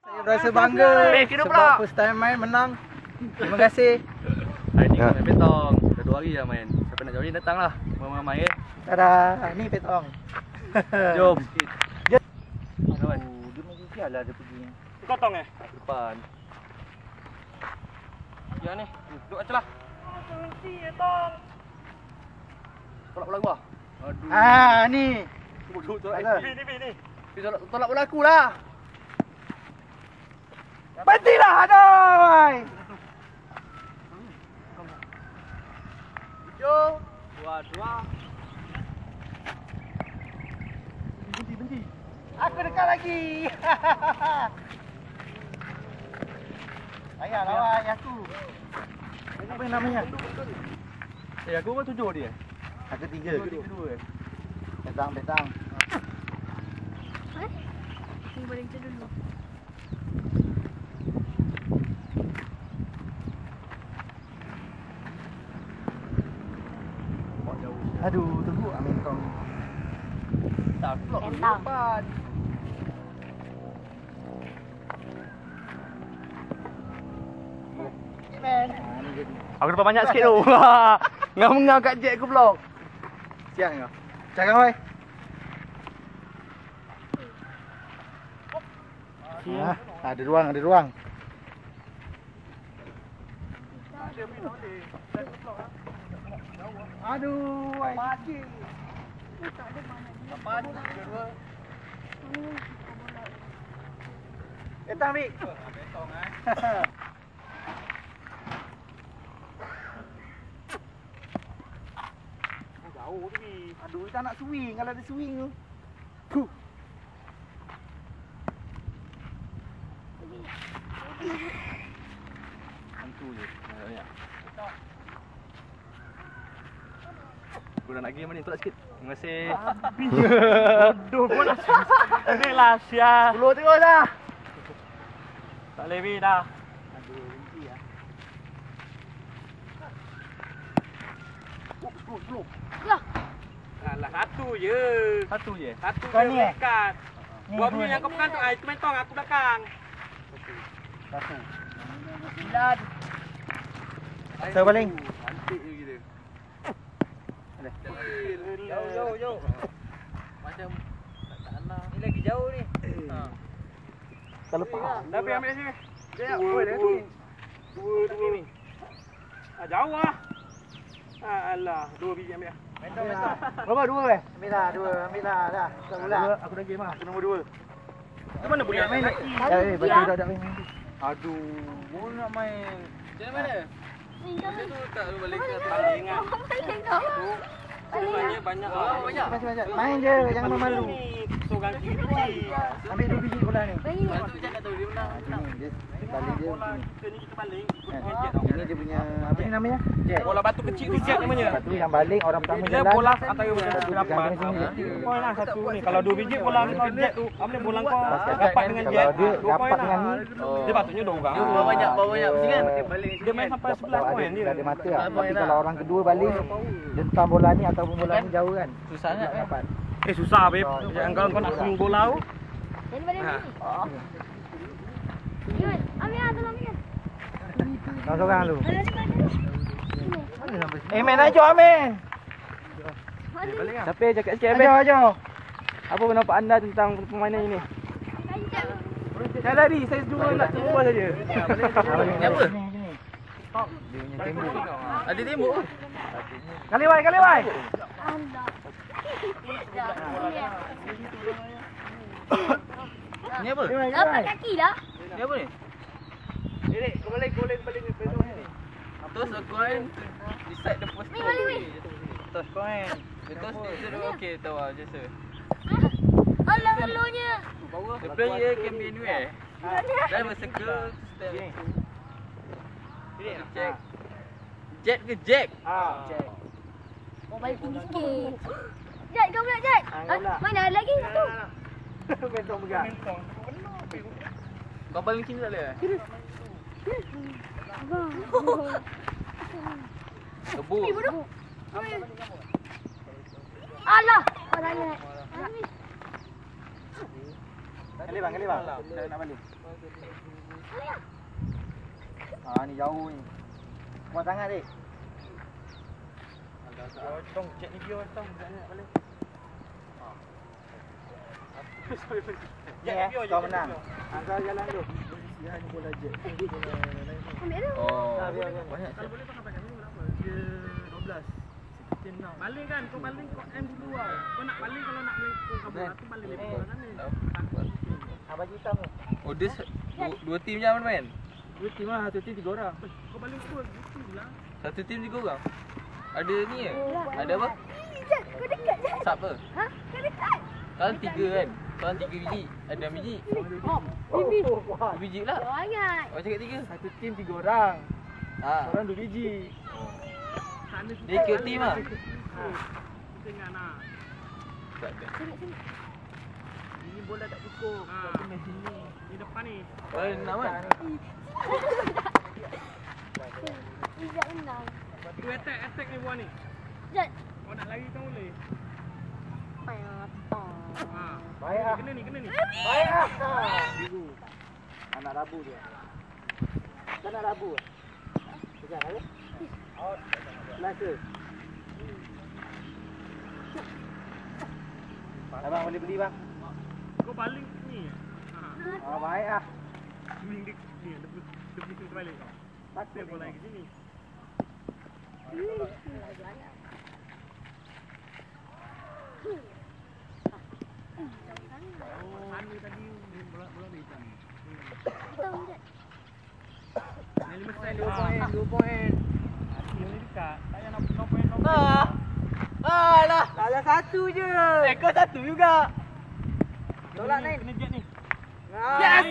Saya berasa bangga sebab first time main menang. Terima kasih. Hari ni main petong. Dah 2 hari dah main. Siapa nak join datanglah. Main. Dadah, ni petong. Jom. Kawan. Dia macam sial lah dia pergi. Kotong Depan. Ya ni. Duduk aja lah. Berhenti tong. Tolak bola gua. Aduh. Ni. Duduk tolak. Ni. Tolak bola aku lah. Berhentilah, aduh. Hijau. 2-2. Berhenti. Aku dekat lagi. Ayah lawan ayah aku. Apa yang namanya? Aku kan 7 dia. Aku 3. 2. Petang. Ni boleh kita dulu. Aduh, tunggu Amin tong. Tak blok Pentang. depan. Aku dapat banyak sikit tu. Ngam-ngam kat jet aku blok. Siap kau. Cakap oi. Ada ruang. Aduh, ai sikit. Depan 2. Petang, Mik. Betong Jauh tu, Mik. Aduh, tak nak swing. Kalau ada swing tu. Huh. Hantu je. Banyak. Aku dah nak game ni, tolak sikit. Terima kasih. Bodoh pun lah. Ini lah sial. 10 terus dah. Tak lebih dah. Aduh, berhenti lah. Lah. Alah, satu je. Satu je. Satu Kau je ni, dekat. Ni Gua dua punya ni. yang kau pegang tu, itu main tong, aku belakang. 9. Saya baling. Antik je kita. Yo. Macam tak salah. Ni lagi jauh ni. Tak lepas. Tapi ambil sini. Dia Dua ni. Jauh lah. Alah, 2 biji ambil lah. Berapa? 2 eh? Ambil lah dah. Tak pula. Aku dah game lah. Aku nombor 2. Itu mana boleh main lagi? Baju dah main. Aduh, mau nak main. Macam mana? Macam tu tak lu balik ke Tak ingat. Balik tau. Sebenarnya banyak lah. Banyak. Macam. Main je, jangan malu. Seorang kiri. Ambil 2 biji bola ni. Bagi ni. Lepas tu macam nak tahu dia menang. Ni dia balik dia. Bola Sini. kita ni kita balik. Ini dia punya apa ni namanya? Jet. Bola batu kecil tu jet namanya. Satu yang balik orang pertama Dia jalan. bola antara macam Satu dapat. pegang sini je. Poin lah satu ni. Kalau 2 biji bola kau jet tu, ambil bola kau Basket dapat kan, dengan kalau jet. dia 2 poin dapat dengan lah. ni. Dia patutnya 2 orang. Bawa banyak mesti kan balik. Dia main sampai 11 poin dia. Ada mata lah. Tapi kalau orang kedua balik, dia hentam bola ni ataupun bola ni jauh kan. Susah sangat kan. Dapat. Susah babe. Jangan kau nak swing bola tu. Dan balik ni. Yun, ambil lah, tolong ambil. Kau seorang lu. Ada ni mana? Main aja Amin. Mana? Tapi cakap sikit Abel. Aja. Apa pendapat anda tentang permainan ini? Jangan lari, saya cuma nak tunggu saja. Ni apa? Ada tembok. Kali wai. Anda. Ni apa? Dapat kaki dah. Ni apa ni? Dek, kau balik ni. Terus aku main decide the first Wei, balik wei. Terus coin. Terus itu okey tahu ah je sir. Alah melunya. The player can be anywhere. Drive a circle, step. Jack. Jet ke Jack? Jack. Oh, balik tinggi sikit. Jad, kau pula Jad. Mana ada lagi satu? Mentong pegang. Kau paling tinggi tak boleh? Kebun. Bodoh. Alah. Oh, layak. Kali bang. Saya nak balik. Ni jauh ni. Kuat sangat dik. Tong cek ni dia tong nak balik. Kau menang. Angkau jalan tu. Hanya bola je. Ambil tu. Oh. Banyak. Kalau boleh kau sampai kat sini berapa? Dia 12. Sekian tau. Baling kan, kau baling kau M dulu tau. Kau nak baling kalau nak main kau bola tu baling lepas kan ni. Abang hitam tu. Oh, dia dua tim je main. 2 tim lah, 1 tim 3 orang. Kau baling betul, betul lah. Satu tim 3 orang. Ada ni ke? Ada apa? Jat, kau dekat Jat. Sap apa? Ha? Kau dekat. Kalian 3 kan? Kalian 3 biji. Ada biji. Oh, bibi. 2 biji lah. Banyak. Awak cakap 3. Satu tim 3 orang. Ha. Orang 2 biji. Dia ikut tim lah. Tengah nak. Tak ada. Ini bola tak cukup. Kau kena sini. Di depan ni. Oh, nak mana? Jat menang. Tu attack ni buat ni. Jat. Kau nak lari kau boleh. Ha. Baik ah. Kena ni. Baik ah. Biru. Anak rabu dia. Kau nak rabu? Pegang ada? Out. Last ke? Abang boleh beli bang? Kau baling ni. Ha. Baik ah. Swing dia ni. Dia boleh swing balik kau. Patut bola ke sini. Anu tadi bola hitam. Hitam Jat. Yang 5 sen 2 poin. Ini dekat. Tak payah nak poin. Alah. Ada satu je. Kau satu juga. Tolak naik. Kena jet ni. Yes.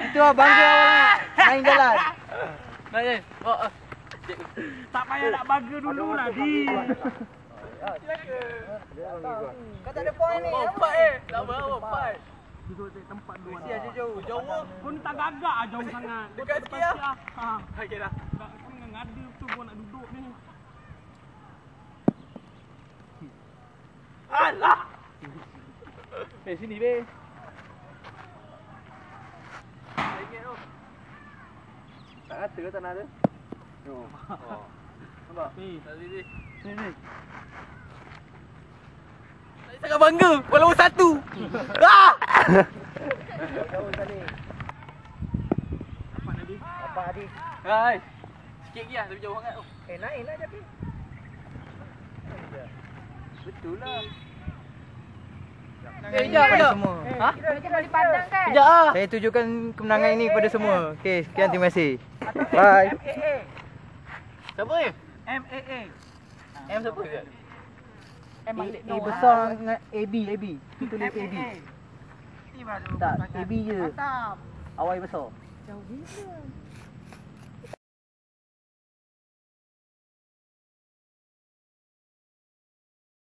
Itu bangga awak main jalan. Nak je. Oh. Tak payah nak bangga dulu lah di. Kau tak ada poin ni. Lama fight. Duduk di tempat dulu. Mesti aja jauh. Jauh. Kau ni tak gagak ah jauh sangat. Dekat sikit lah. Ha. Okey dah. Tak kau ngada betul kau nak duduk ni. Alah. Sini be. Tak kata ke tak nak ada? Oh. Nampak? Ni. Sini. Sini. Saya sangat bangga walaupun satu. Ah! Jauh tadi. Apa tadi? Apa Adi? Hai. Sikit lagi lah tapi jauh sangat tu. Naik lah jadi. Betul lah. Sekejap. Semua. Ha? Kita dah dipandang kan? Sekejap ah. Saya tunjukkan kemenangan ini kepada semua. Okey, sekian, terima kasih. Bye. Siapa ni? MAA. M siapa? A besar dengan AB. Tulis AB. Tak, AB je. Awal besar. Jauh gila.